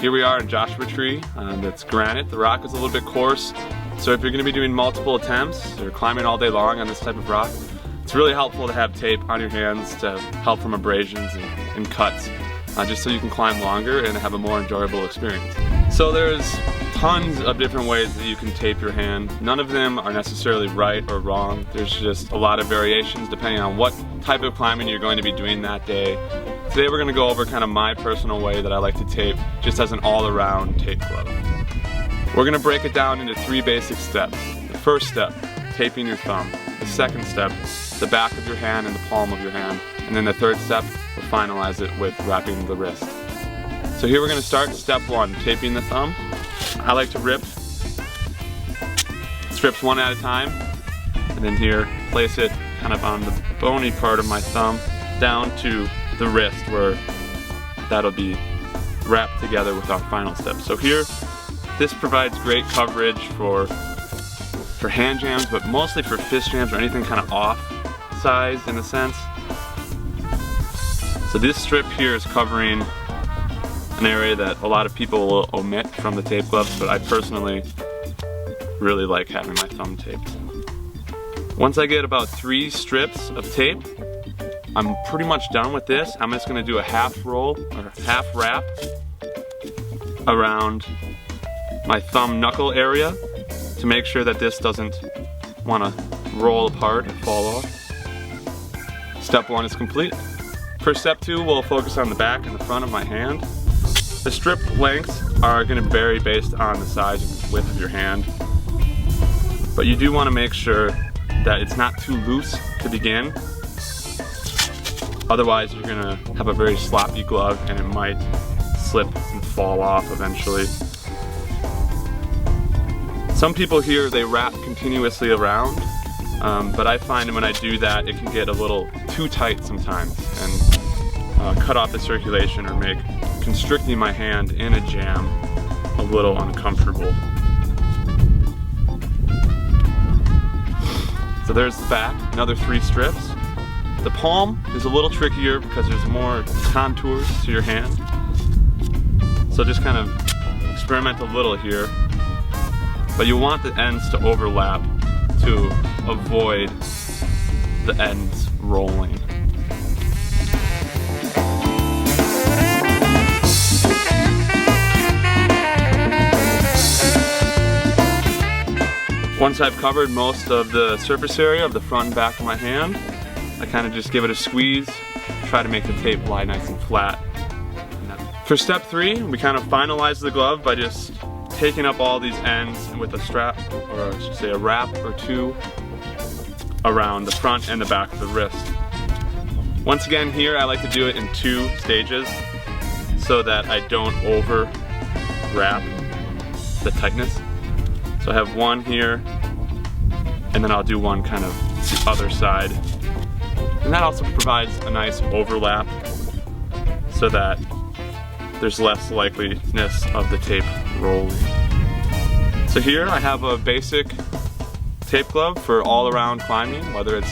Here we are in Joshua Tree. That's granite. The rock is a little bit coarse, so if you're going to be doing multiple attempts or climbing all day long on this type of rock, it's really helpful to have tape on your hands to help from abrasions and cuts, just so you can climb longer and have a more enjoyable experience. So there's tons of different ways that you can tape your hand. None of them are necessarily right or wrong. There's just a lot of variations depending on what type of climbing you're going to be doing that day. Today we're going to go over kind of my personal way that I like to tape, just as an all-around tape glove. We're going to break it down into 3 basic steps. The first step, taping your thumb. The second step, the back of your hand and the palm of your hand. And then the third step, we'll finalize it with wrapping the wrist. So here we're going to start step 1, taping the thumb. I like to rip strips one at a time, and then here place it kind of on the bony part of my thumb down to the wrist, where that'll be wrapped together with our final step. So here, this provides great coverage for hand jams, but mostly for fist jams or anything kind of off size in a sense. So this strip here is covering an area that a lot of people will omit from the tape gloves, but I personally really like having my thumb taped. Once I get about 3 strips of tape, I'm pretty much done with this. I'm just going to do a half roll or half wrap around my thumb knuckle area to make sure that this doesn't want to roll apart or fall off. Step 1 is complete. For step 2, we'll focus on the back and the front of my hand. The strip lengths are going to vary based on the size and width of your hand, but you do want to make sure that it's not too loose to begin. Otherwise, you're going to have a very sloppy glove and it might slip and fall off eventually. Some people here, they wrap continuously around, but I find when I do that, it can get a little too tight sometimes and cut off the circulation or make constricting my hand in a jam a little uncomfortable. So there's the back, another 3 strips. The palm is a little trickier because there's more contours to your hand. So just kind of experiment a little here. But you want the ends to overlap to avoid the ends rolling. Once I've covered most of the surface area of the front and back of my hand, I kind of just give it a squeeze, try to make the tape lie nice and flat. For step 3, we kind of finalize the glove by just taking up all these ends with a strap, or I should say a wrap or 2, around the front and the back of the wrist. Once again here, I like to do it in 2 stages so that I don't over wrap the tightness. So I have one here, and then I'll do one kind of the other side. And that also provides a nice overlap so that there's less likeliness of the tape rolling. So here I have a basic tape glove for all around climbing, whether it's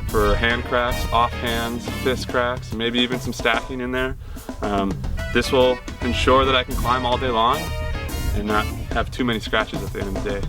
for hand cracks, off hands, fist cracks, and maybe even some stacking in there. This will ensure that I can climb all day long and not have too many scratches at the end of the day.